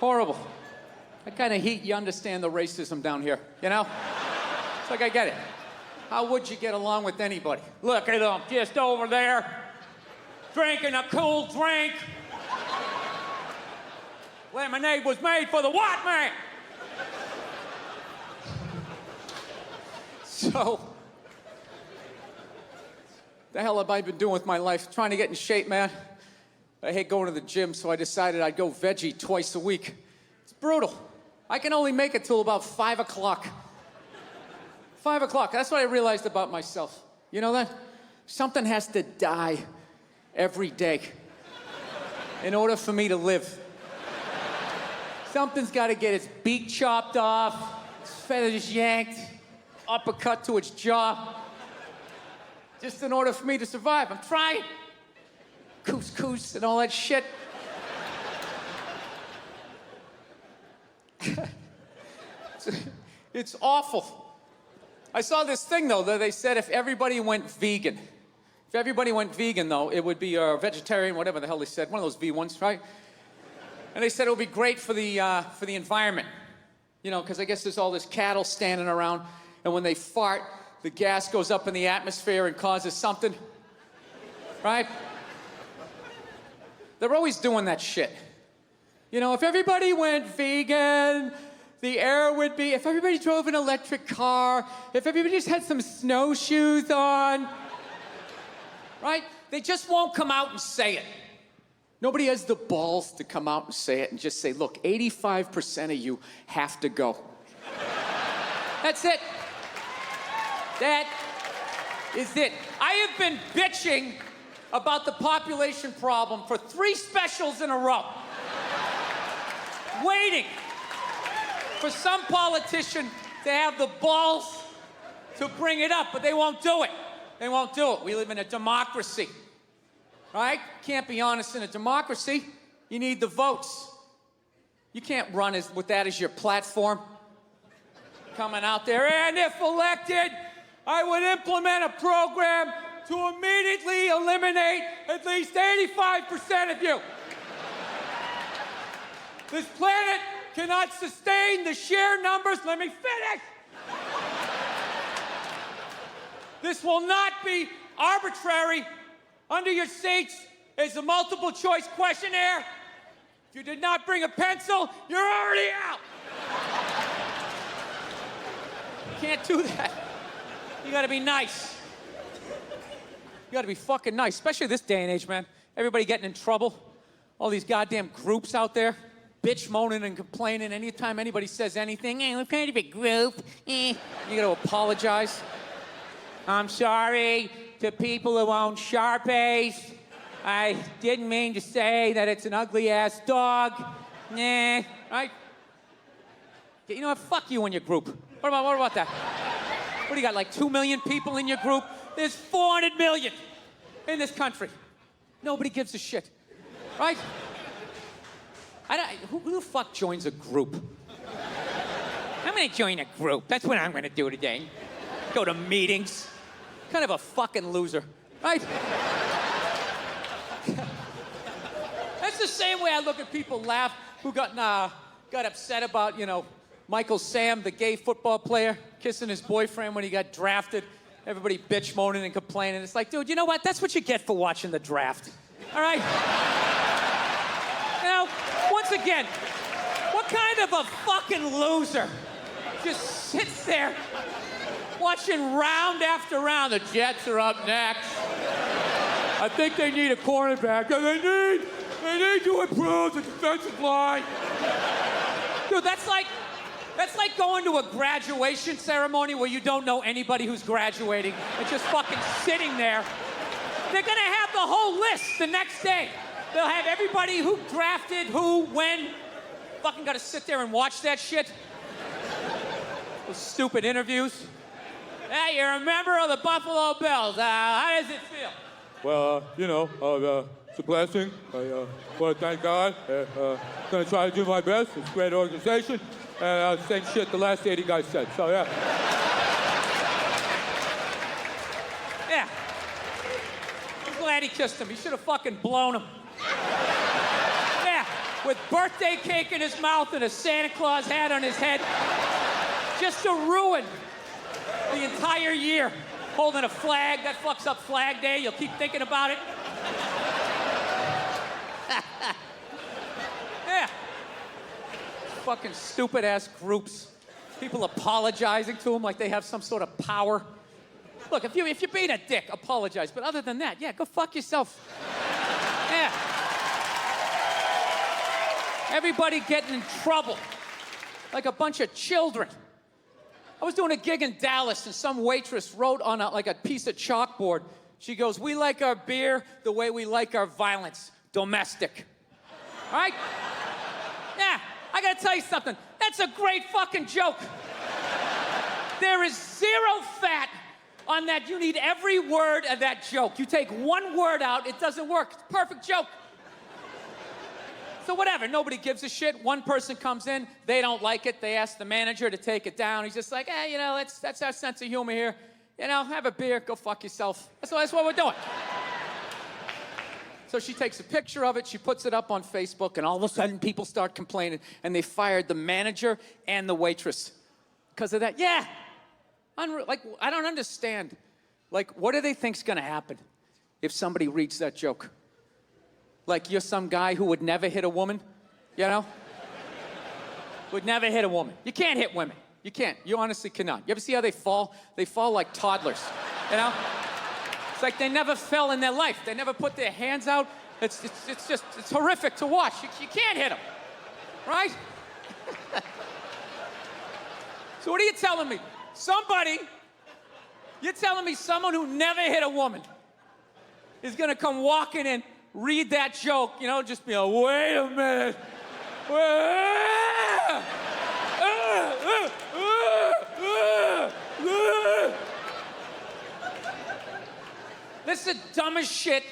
Horrible. That kind of heat, you understand the racism down here, you know? It's like, I get it. How would you get along with anybody? Look at them, just over there, drinking a cool drink. Lemonade was made for the white man. So, the hell have I been doing with my life? Trying to get in shape, man. I hate going to the gym, so I decided I'd go veggie twice a week. It's brutal. I can only make it till about 5 o'clock. 5 o'clock, that's what I realized about myself. You know that? Something has to die every day in order for me to live. Something's got to get its beak chopped off, its feathers yanked, uppercut to its jaw, just in order for me to survive. I'm trying. Couscous and all that shit. It's awful. I saw this thing, though, that they said if everybody went vegan. If everybody went vegan, though, it would be a vegetarian, whatever the hell they said, one of those V ones, right? And they said it would be great for the environment. You know, because I guess there's all this cattle standing around, and when they fart, the gas goes up in the atmosphere and causes something, right? They're always doing that shit. You know, if everybody went vegan, the air would be, if everybody drove an electric car, if everybody just had some snowshoes on, right? They just won't come out and say it. Nobody has the balls to come out and say it and just say, look, 85% of you have to go. That's it. That is it. I have been bitching about the population problem for 3 specials in a row. Waiting for some politician to have the balls to bring it up, but they won't do it. They won't do it. We live in a democracy, right? Can't be honest in a democracy. You need the votes. You can't run with that as your platform. Coming out there, and if elected, I would implement a program to immediately eliminate at least 85% of you. This planet cannot sustain the sheer numbers. Let me finish. This will not be arbitrary. Under your seats is a multiple choice questionnaire. If you did not bring a pencil, you're already out. You can't do that. You gotta be nice. You gotta be fucking nice, especially this day and age, man. Everybody getting in trouble. All these goddamn groups out there, bitch moaning and complaining. Anytime anybody says anything, we're kind of a group. You gotta apologize. I'm sorry to people who own Sharpies. I didn't mean to say that it's an ugly-ass dog. Nah, right? You know what? Fuck you and your group. What about that? What do you got, like 2 million people in your group? There's 400 million in this country. Nobody gives a shit, right? Who the fuck joins a group? I'm gonna join a group. That's what I'm gonna do today. Go to meetings. Kind of a fucking loser, right? That's the same way I look at people laugh who got upset about, you know, Michael Sam, the gay football player, kissing his boyfriend when he got drafted. Everybody bitch moaning and complaining. It's like, dude, you know what? That's what you get for watching the draft. All right? Now, once again, what kind of a fucking loser just sits there watching round after round? The Jets are up next. I think they need a cornerback. And they need to improve the defensive line. Dude, that's like going to a graduation ceremony where you don't know anybody who's graduating and just fucking sitting there. They're gonna have the whole list the next day. They'll have everybody who drafted, who, when. Fucking gotta sit there and watch that shit. Those stupid interviews. Hey, you're a member of the Buffalo Bills. How does it feel? Well, you know, it's a blessing. I want to thank God. Gonna try to do my best. It's a great organization. And same shit the last 80 guys said. So, yeah. Yeah. I'm glad he kissed him. He should have fucking blown him. Yeah. with birthday cake in his mouth and a Santa Claus hat on his head, just to ruin the entire year. Holding a flag, that fucks up Flag Day. You'll keep thinking about it. Yeah. Fucking stupid-ass groups. People apologizing to them like they have some sort of power. Look, if you're being a dick, apologize. But other than that, yeah, go fuck yourself. Yeah. Everybody getting in trouble. Like a bunch of children. I was doing a gig in Dallas, and some waitress wrote on a piece of chalkboard. She goes, "We like our beer the way we like our violence, domestic." All right? Yeah, I gotta tell you something. That's a great fucking joke. There is zero fat on that. You need every word of that joke. You take one word out, it doesn't work. It's a perfect joke. So whatever, nobody gives a shit. One person comes in, they don't like it. They ask the manager to take it down. He's just like, you know, that's our sense of humor here. You know, have a beer, go fuck yourself. That's what we're doing. So she takes a picture of it, she puts it up on Facebook, and all of a sudden people start complaining, and they fired the manager and the waitress because of that. Yeah, like, I don't understand. Like, what do they think's gonna happen if somebody reads that joke? Like, you're some guy who would never hit a woman, you know? Would never hit a woman. You can't hit women. You can't. You honestly cannot. You ever see how they fall? They fall like toddlers, you know? It's like they never fell in their life. They never put their hands out. It's horrific to watch. You can't hit them, right? So what are you telling me? You're telling me someone who never hit a woman is gonna come walking in, read that joke, you know, just be like, wait a minute. This is the dumbest shit.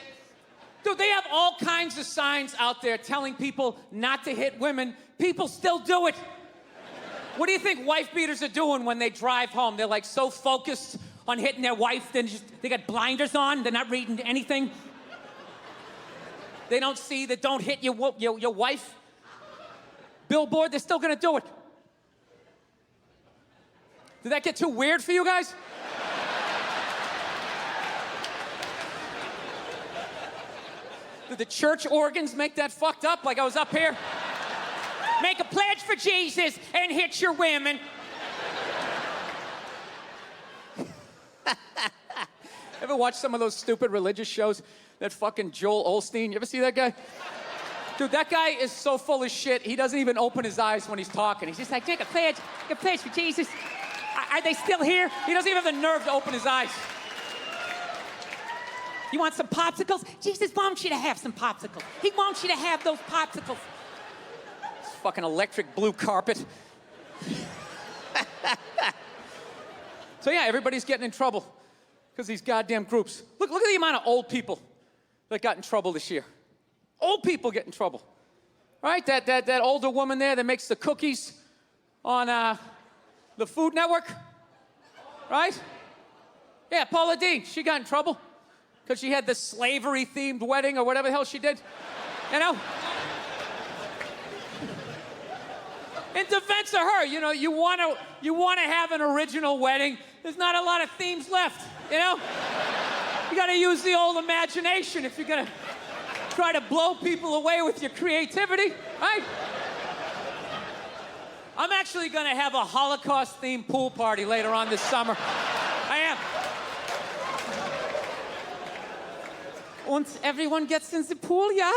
Dude, they have all kinds of signs out there telling people not to hit women. People still do it. What do you think wife beaters are doing when they drive home? They're like so focused on hitting their wife, they got blinders on, they're not reading anything. They don't see that don't hit your wife. Billboard, they're still gonna do it. Did that get too weird for you guys? Did the church organs make that fucked up? Like I was up here? Make a pledge for Jesus and hit your women. Ever watch some of those stupid religious shows? That fucking Joel Osteen, you ever see that guy? Dude, that guy is so full of shit, he doesn't even open his eyes when he's talking. He's just like, make a pledge for Jesus. Are they still here? He doesn't even have the nerve to open his eyes. You want some popsicles? Jesus wants you to have some popsicles. He wants you to have those popsicles. This fucking electric blue carpet. So yeah, everybody's getting in trouble because these goddamn groups. Look at the amount of old people that got in trouble this year. Old people get in trouble. Right? That older woman there that makes the cookies on the Food Network. Right? Yeah, Paula Deen, she got in trouble because she had the slavery-themed wedding or whatever the hell she did. You know? In defense of her, you know, you want to have an original wedding. There's not a lot of themes left, you know? You got to use the old imagination if you're going to try to blow people away with your creativity, right? I'm actually going to have a Holocaust-themed pool party later on this summer. I am. Once everyone gets in the pool, yeah?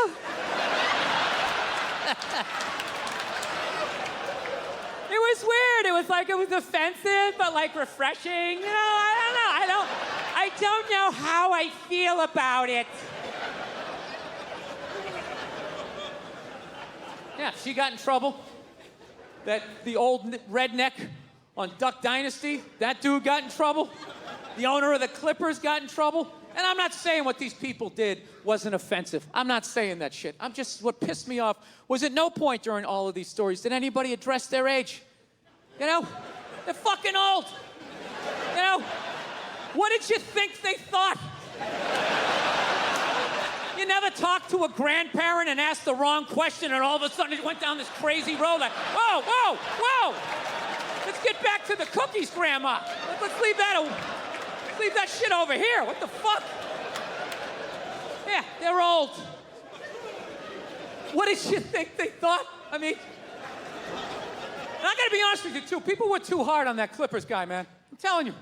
It was weird. It was like, it was offensive, but like refreshing. You know, I don't know how I feel about it. Yeah, she got in trouble. The old redneck on Duck Dynasty, that dude got in trouble. The owner of the Clippers got in trouble. And I'm not saying what these people did wasn't offensive. I'm not saying that shit. What pissed me off was at no point during all of these stories did anybody address their age. You know? They're fucking old. You know? What did you think they thought? You never talked to a grandparent and asked the wrong question and all of a sudden it went down this crazy road like, whoa, whoa, whoa. Let's get back to the cookies, Grandma. Let's leave that shit over here. What the fuck? Yeah, they're old. What did you think they thought? I mean, and I gotta be honest with you too, people were too hard on that Clippers guy, man. I'm telling you.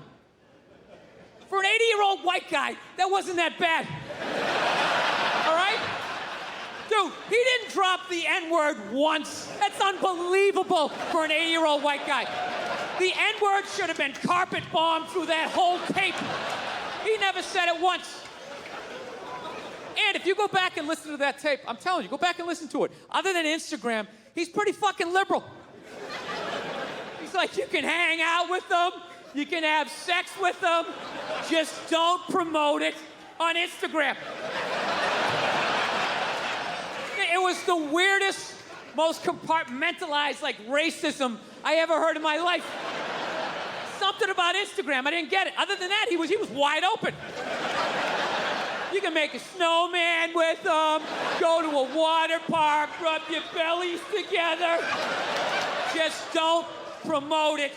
For an 80-year-old white guy, that wasn't that bad. All right? Dude, he didn't drop the N-word once. That's unbelievable for an 80-year-old white guy. The N-word should have been carpet bombed through that whole tape. He never said it once. And if you go back and listen to that tape, I'm telling you, go back and listen to it. Other than Instagram, he's pretty fucking liberal. He's like, you can hang out with them, you can have sex with them, just don't promote it on Instagram. It was the weirdest, most compartmentalized, like, racism I ever heard in my life. Something about Instagram, I didn't get it. Other than that, he was wide open. You can make a snowman with them, go to a water park, rub your bellies together. Just don't promote it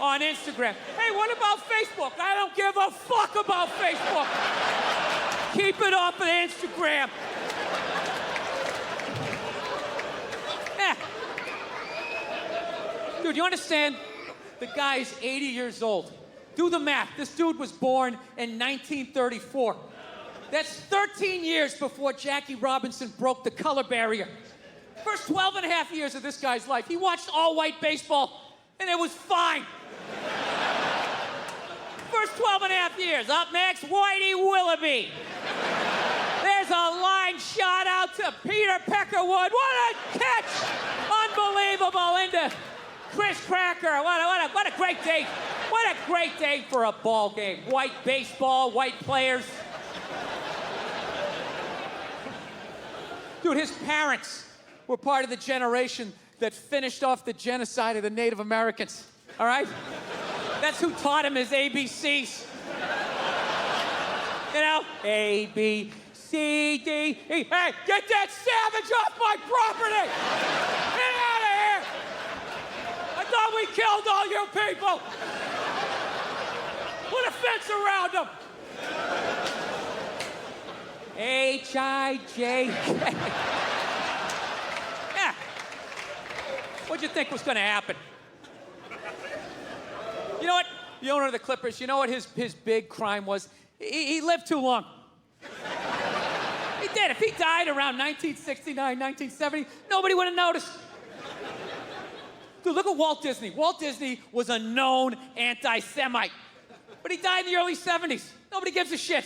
on Instagram. Hey, what about Facebook? I don't give a fuck about Facebook. Keep it off of Instagram. Yeah. Dude, you understand? The guy's 80 years old. Do the math. This dude was born in 1934. That's 13 years before Jackie Robinson broke the color barrier. First 12 and a half years of this guy's life, he watched all-white baseball, and it was fine. First 12 and a half years. Up next, Whitey Willoughby. There's a line shot out to Peter Peckerwood. What a catch! Unbelievable into Chris Cracker. What a great day. What a great day for a ball game. White baseball, white players. Dude, his parents were part of the generation that finished off the genocide of the Native Americans, all right? That's who taught him his ABCs. You know, A, B, C, D, E. Hey, get that savage off my property! Get out of here! I thought we killed all you people! Put a fence around them! H-I-J-K. Yeah. What'd you think was gonna happen? You know what? The owner of the Clippers, you know what his big crime was? He lived too long. He did. If he died around 1969, 1970, nobody would have noticed. Dude, look at Walt Disney. Walt Disney was a known anti-Semite. But he died in the early 70s. Nobody gives a shit.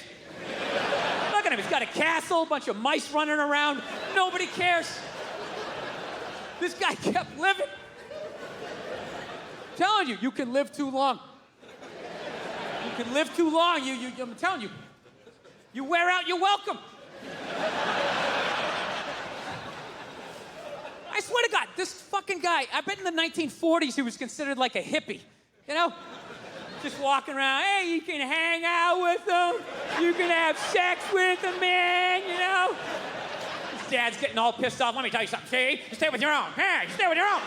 Look at him. He's got a castle, a bunch of mice running around. Nobody cares. This guy kept living. I'm telling you, you can live too long. You can live too long. I'm telling you. You wear out your welcome. I swear to God, this fucking guy, I bet in the 1940s he was considered like a hippie. You know? Just walking around, hey, you can hang out with them. You can have sex with them, man, you know? His dad's getting all pissed off. Let me tell you something, see? You stay with your own. Hey, you stay with your own.